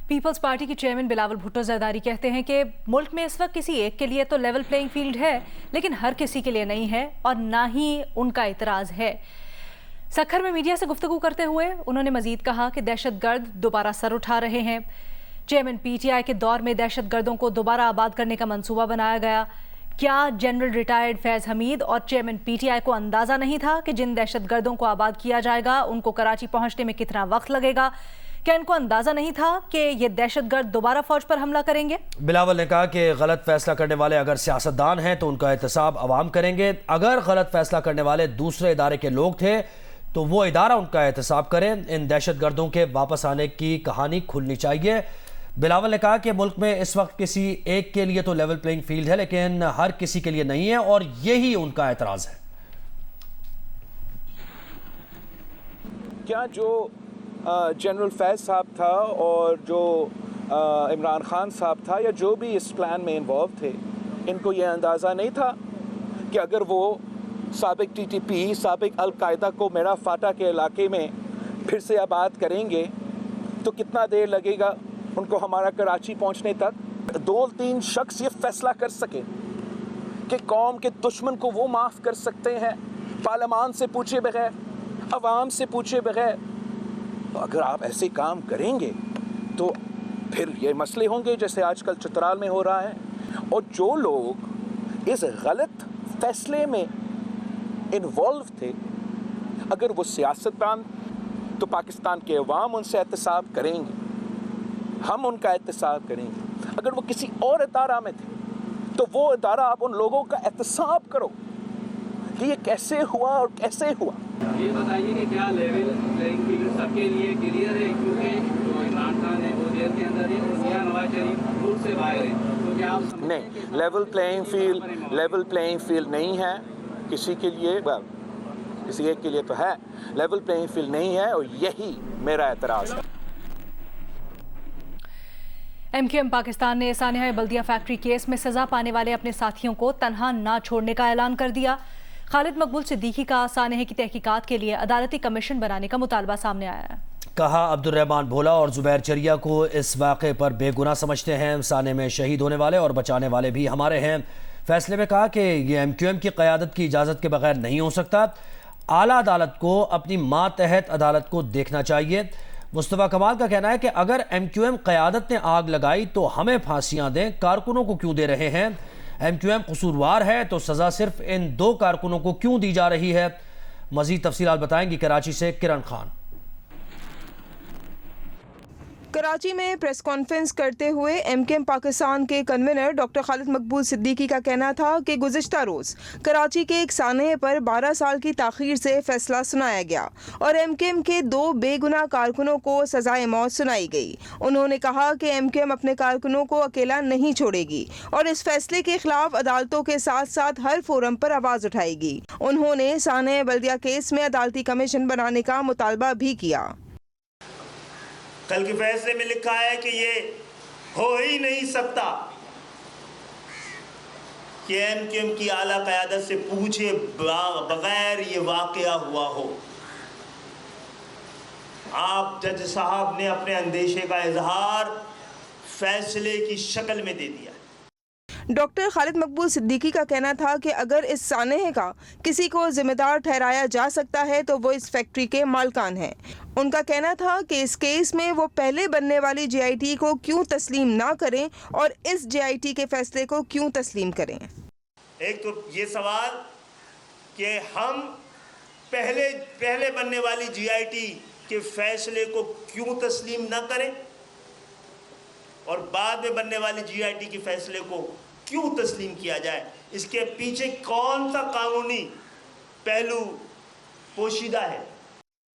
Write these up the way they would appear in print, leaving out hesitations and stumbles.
Peoples party کے chairman Bilawal Bhutto Zardari کہتے ہیں کہ ملک میں اس وقت کسی ایک کے لیے تو لیول پلینگ فیلڈ ہے لیکن ہر کسی کے لیے نہیں ہے اور نہ ہی ان کا اعتراض ہے۔ سکھر میں میڈیا سے گفتگو کرتے ہوئے انہوں نے مزید کہا کہ دہشت گرد دوبارہ سر اٹھا رہے ہیں۔ چیئرمین پی ٹی آئی کے دور میں دہشت گردوں کو دوبارہ آباد کرنے کا منصوبہ بنایا گیا۔ کیا جنرل ریٹائرڈ فیض حمید اور چیئرمین پی ٹی آئی کو اندازہ نہیں تھا کہ جن دہشت گردوں کو آباد کیا جائے گا ان کو کراچی پہنچنے میں کتنا وقت لگے گا؟ کیا ان کو اندازہ نہیں تھا کہ یہ دہشت گرد دوبارہ فوج پر حملہ کریں گے؟ بلاول نے کہا کہ غلط فیصلہ کرنے والے اگر سیاستدان ہیں تو ان کا احتساب عوام کریں گے، اگر غلط فیصلہ کرنے والے دوسرے ادارے کے لوگ تھے تو وہ ادارہ ان کا احتساب کریں۔ ان دہشت گردوں کے واپس آنے کی کہانی کھلنی چاہیے۔ بلاول نے کہا کہ ملک میں اس وقت کسی ایک کے لیے تو لیول پلینگ فیلڈ ہے لیکن ہر کسی کے لیے نہیں ہے اور یہی ان کا اعتراض ہے۔ کیا جو جنرل فیض صاحب تھا اور جو عمران خان صاحب تھا یا جو بھی اس پلان میں انوالو تھے، ان کو یہ اندازہ نہیں تھا کہ اگر وہ سابق ٹی ٹی پی، سابق القاعدہ کو میرا فاٹا کے علاقے میں پھر سے آباد کریں گے تو کتنا دیر لگے گا ان کو ہمارا کراچی پہنچنے تک؟ 2-3 شخص یہ فیصلہ کر سکے کہ قوم کے دشمن کو وہ معاف کر سکتے ہیں پارلیمان سے پوچھے بغیر، عوام سے پوچھے بغیر، تو اگر آپ ایسے کام کریں گے تو پھر یہ مسئلے ہوں گے جیسے آج کل چترال میں ہو رہا ہے۔ اور جو لوگ اس غلط فیصلے میں انوالو تھے، اگر وہ سیاستدان تو پاکستان کے عوام ان سے احتساب کریں گے، ہم ان کا احتساب کریں گے۔ اگر وہ کسی اور ادارہ میں تھے تو وہ ادارہ آپ ان لوگوں کا احتساب کرو کہ یہ کیسے ہوا اور کیسے ہوا۔ یہ بتائیے کہ کیا لیول پلینگ فیلڈ سب کے لیے کلیئر ہے؟ کیونکہ جو عمران خان ہے وہ جیل کے اندر ہے اور میاں نواز شریف روٹ سے باہر ہے، تو کیا آپ نہیں، لیول پلینگ فیلڈ نہیں ہے کسی کے لیے، کسی ایک کے لیے تو ہے، لیول پلینگ فیلڈ نہیں ہے اور یہی میرا اعتراض ہے۔ ایم کیو ایم پاکستان نے سانحہ بلدیہ فیکٹری کیس میں سزا پانے والے اپنے ساتھیوں کو تنہا نہ چھوڑنے کا اعلان کر دیا۔ خالد مقبول صدیقی کا سانحہ کی تحقیقات کے لیے عدالتی کمیشن بنانے کا مطالبہ سامنے آیا ہے۔ کہا عبد الرحمان بھولا اور زبیر چریا کو اس واقعے پر بے گناہ سمجھتے ہیں، سانحہ میں شہید ہونے والے اور بچانے والے بھی ہمارے ہیں۔ فیصلے میں کہا کہ یہ ایم کیو ایم کی قیادت کی اجازت کے بغیر نہیں ہو سکتا، اعلیٰ عدالت کو اپنی ماتحت عدالت کو دیکھنا چاہیے۔ مصطفیٰ کمال کا کہنا ہے کہ اگر ایم کیو ایم قیادت نے آگ لگائی تو ہمیں پھانسیاں دیں، کارکنوں کو کیوں دے رہے ہیں؟ ایم کیو ایم قصوروار ہے تو سزا صرف ان 2 کارکنوں کو کیوں دی جا رہی ہے؟ مزید تفصیلات بتائیں گی کراچی سے کرن خان۔ کراچی میں پریس کانفرنس کرتے ہوئے ایم کیو ایم پاکستان کے کنوینر ڈاکٹر خالد مقبول صدیقی کا کہنا تھا کہ گزشتہ روز کراچی کے ایک سانحے پر 12 سال کی تاخیر سے فیصلہ سنایا گیا اور ایم کیو ایم کے 2 بے گناہ کارکنوں کو سزائے موت سنائی گئی۔ انہوں نے کہا کہ ایم کیو ایم اپنے کارکنوں کو اکیلا نہیں چھوڑے گی اور اس فیصلے کے خلاف عدالتوں کے ساتھ ساتھ ہر فورم پر آواز اٹھائے گی۔ انہوں نے سانحہ بلدیہ کیس میں عدالتی کمیشن بنانے کا مطالبہ بھی کیا۔ کل کے فیصلے میں لکھا ہے کہ یہ ہو ہی نہیں سکتا کہ ایم کیو ایم کی اعلیٰ قیادت سے پوچھے بغیر یہ واقعہ ہوا ہو۔ آپ جج صاحب نے اپنے اندیشے کا اظہار فیصلے کی شکل میں دے دیا۔ ڈاکٹر خالد مقبول صدیقی کا کہنا تھا کہ اگر اس سانحے کا کسی کو ذمہ دار ٹھہرایا جا سکتا ہے تو وہ اس فیکٹری کے مالکان ہیں۔ ان کا کہنا تھا کہ اس کیس میں وہ پہلے بننے والی جے آئی ٹی کو کیوں تسلیم نہ کریں اور اس جے آئی ٹی کے فیصلے کو کیوں تسلیم کریں۔ ایک تو یہ سوال کہ ہم پہلے بننے والی جے آئی ٹی کے فیصلے کو کیوں تسلیم نہ کریں اور بعد میں بننے والی جے آئی ٹی کے فیصلے کو کیوں تسلیم کیا جائے، اس کے پیچھے کون سا قانونی پہلو پوشیدہ ہے۔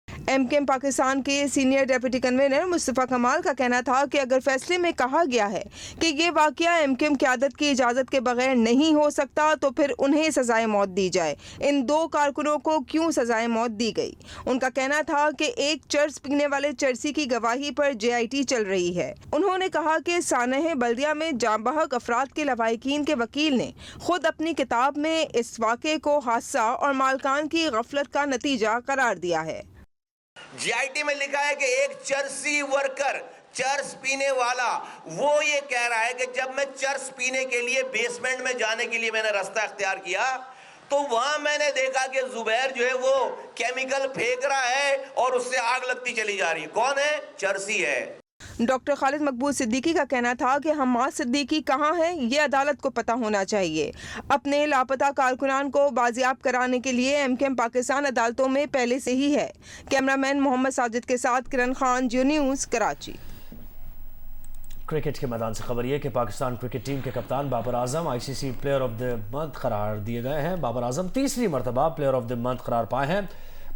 ایم کیو ایم پاکستان کے سینئر ڈیپٹی کنوینر مصطفیٰ کمال کا کہنا تھا کہ اگر فیصلے میں کہا گیا ہے کہ یہ واقعہ ایم کیو ایم قیادت کی اجازت کے بغیر نہیں ہو سکتا تو پھر انہیں سزائے موت دی جائے۔ ان 2 کارکنوں کو کیوں سزائے موت دی گئی؟ ان کا کہنا تھا کہ ایک چرس پینے والے چرسی کی گواہی پر جے آئی ٹی چل رہی ہے۔ انہوں نے کہا کہ سانحہ بلدیہ میں جاں بحق افراد کے لواحقین کے وکیل نے خود اپنی کتاب میں اس واقعے کو حادثہ اور مالکان کی غفلت کا نتیجہ قرار دیا ہے۔ جے آئی ٹی میں لکھا ہے کہ ایک چرسی ورکر چرس پینے والا وہ یہ کہہ رہا ہے کہ جب میں چرس پینے کے لیے بیسمنٹ میں جانے کے لیے میں نے راستہ اختیار کیا تو وہاں میں نے دیکھا کہ زبیر جو ہے وہ کیمیکل پھینک رہا ہے اور اس سے آگ لگتی چلی جا رہی ہے. کون ہے؟ چرسی ہے. ڈاکٹر خالد مقبول صدیقی کا کہنا تھا کہ حماد صدیقی کہاں ہے یہ عدالت کو پتہ ہونا چاہیے. اپنے لاپتہ کارکنان کو بازیاب کرانے کے لیے ایم کیو ایم پاکستان عدالتوں میں پہلے سے ہی ہے. کیمرہ مین محمد ساجد کے ساتھ کرن خان، جیو نیوز، کراچی. کرکٹ کے میدان سے خبر یہ کہ پاکستان کرکٹ ٹیم کے کپتان بابر اعظم آئی سی C player of the month قرار دیے گئے ہیں. بابر اعظم تیسری مرتبہ پلیئر آف دی منتھ قرار پائے ہیں.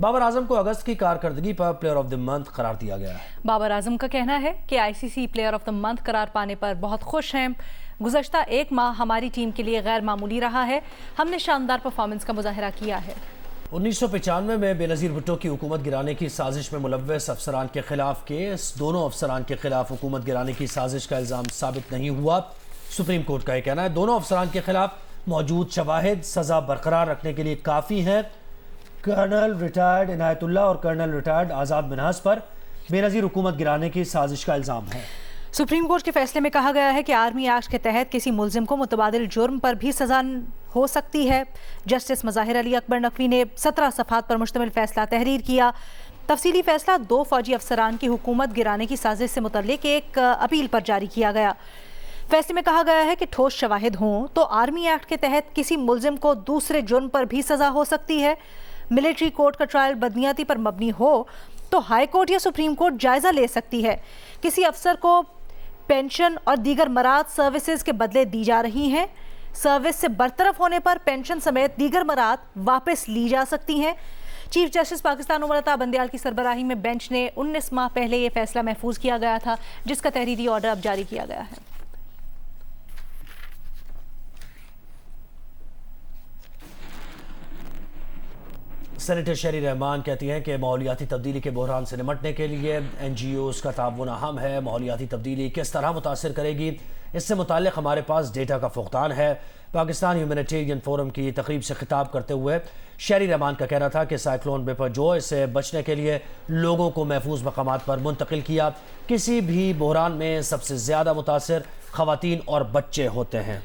بابر اعظم کو اگست کی کارکردگی پر پلیئر آف دی منتھ قرار دیا گیا ہے. بابر اعظم کا کہنا ہے کہ آئی سی C player of the month قرار پانے پر بہت خوش ہیں. گزشتہ ایک ماہ ہماری ٹیم کے لیے غیر معمولی رہا ہے. ہم نے شاندار پرفارمنس کا مظاہرہ کیا ہے. 1995 میں بے نظیر بھٹو کی حکومت گرانے کی سازش میں ملوث افسران کے خلاف کیس. دونوں افسران کے خلاف حکومت گرانے کی سازش کا الزام ثابت نہیں ہوا. سپریم کورٹ کا یہ کہنا ہے دونوں افسران کے خلاف موجود شواہد سزا برقرار رکھنے کے لیے کافی ہیں. کرنل ریٹائرڈ عنایت اللہ اور کرنل ریٹائرڈ آزاد منہاس پر بے نظیر حکومت گرانے کی سازش کا الزام ہے. سپریم کورٹ کے فیصلے میں کہا گیا ہے کہ آرمی ایکٹ کے تحت کسی ملزم کو متبادل جرم پر بھی سزا ہو سکتی ہے. جسٹس مظاہر علی اکبر نقوی نے 17 صفحات پر مشتمل فیصلہ تحریر کیا. تفصیلی فیصلہ 2 فوجی افسران کی حکومت گرانے کی سازش سے متعلق ایک اپیل پر جاری کیا گیا. فیصلے میں کہا گیا ہے کہ ٹھوس شواہد ہوں تو آرمی ایکٹ کے تحت کسی ملزم کو دوسرے جرم پر بھی سزا ہو سکتی ہے. ملٹری کورٹ کا ٹرائل بدنیاتی پر مبنی ہو تو ہائی کورٹ یا سپریم کورٹ جائزہ لے سکتی ہے. کسی افسر کو پینشن اور دیگر مراد سروسز کے بدلے دی جا رہی ہیں. سروس سے برطرف ہونے پر پینشن سمیت دیگر مراد واپس لی جا سکتی ہیں. چیف جسٹس پاکستان عمر عطا بندیال کی سربراہی میں بینچ نے 19 ماہ پہلے یہ فیصلہ محفوظ کیا گیا تھا جس کا تحریری آرڈر اب جاری کیا گیا ہے. سینیٹر شیری رحمان کہتی ہیں کہ ماحولیاتی تبدیلی کے بحران سے نمٹنے کے لیے این جی اوز کا تعاون اہم ہے. ماحولیاتی تبدیلی کس طرح متاثر کرے گی اس سے متعلق ہمارے پاس ڈیٹا کا فقدان ہے. پاکستان ہیومینیٹیرین فورم کی تقریب سے خطاب کرتے ہوئے شیری رحمان کا کہنا تھا کہ سائیکلون بپرجوئے سے بچنے کے لیے لوگوں کو محفوظ مقامات پر منتقل کیا. کسی بھی بحران میں سب سے زیادہ متاثر خواتین اور بچے ہوتے ہیں.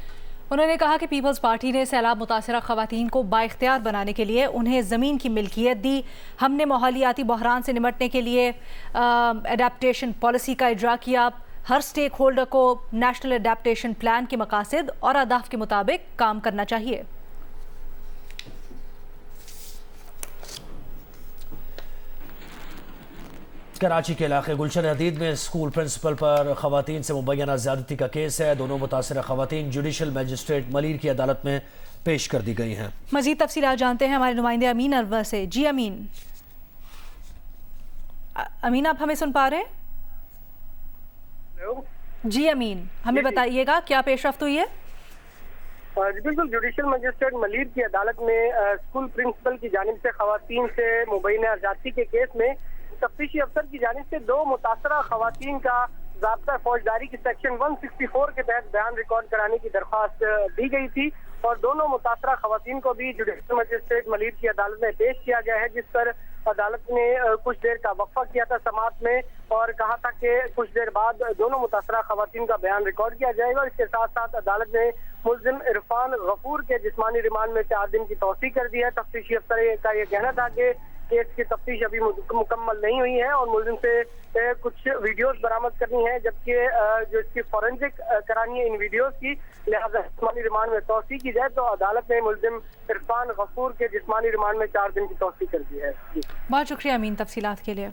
انہوں نے کہا کہ پیپلز پارٹی نے سیلاب متاثرہ خواتین کو بااختیار بنانے کے لیے انہیں زمین کی ملکیت دی. ہم نے ماحولیاتی بحران سے نمٹنے کے لیے اڈیپٹیشن پالیسی کا اجرا کیا. ہر سٹیک ہولڈر کو نیشنل اڈیپٹیشن پلان کے مقاصد اور اہداف کے مطابق کام کرنا چاہیے. کراچی کے علاقے گلشن حدید میں اسکول پرنسپل پر خواتین سے مبینہ زیادتی کا کیس ہے. دونوں متاثرہ خواتین جوڈیشل میجسٹریٹ ملیر کی عدالت میں پیش کر دی گئی ہیں. مزید تفصیلات جانتے ہیں ہمارے نمائندے امین اروا سے. جی امین. امین آپ ہمیں سن پا رہے ہیں؟ جی امین ہمیں بتائیے گا کیا پیش رفت ہوئی ہے؟ جی بالکل. جوڈیشل میجسٹریٹ ملیر کی عدالت میں اسکول پرنسپل کی جانب سے خواتین سے مبینہ زیادتی کے کیس میں تفتیشی افسر کی جانب سے 2 متاثرہ خواتین کا ضابطہ فوجداری کی سیکشن 164 کے تحت بیان ریکارڈ کرانے کی درخواست دی گئی تھی اور دونوں متاثرہ خواتین کو بھی جوڈیشل میجسٹریٹ ملیر کی عدالت میں پیش کیا گیا ہے جس پر عدالت نے کچھ دیر کا وقفہ کیا تھا سماعت میں اور کہا تھا کہ کچھ دیر بعد دونوں متاثرہ خواتین کا بیان ریکارڈ کیا جائے گا. اس کے ساتھ ساتھ عدالت نے ملزم عرفان غفور کے جسمانی ریمانڈ میں 4 دن کی توسیع کر دی ہے. تفتیشی افسر کا یہ کہنا تھا کہ کیس کی تفتیش ابھی مکمل نہیں ہوئی ہے اور ملزم سے کچھ ویڈیوز برآمد کرنی ہے جبکہ جو اس کی فورینسک کرانی ہے ان ویڈیوز کی لہٰذا جسمانی ریمانڈ میں توسیع کی جائے تو عدالت نے ملزم عرفان غفور کے جسمانی ریمانڈ میں 4 دن کی توسیع کر دی ہے. بہت شکریہ امین تفصیلات کے لیے.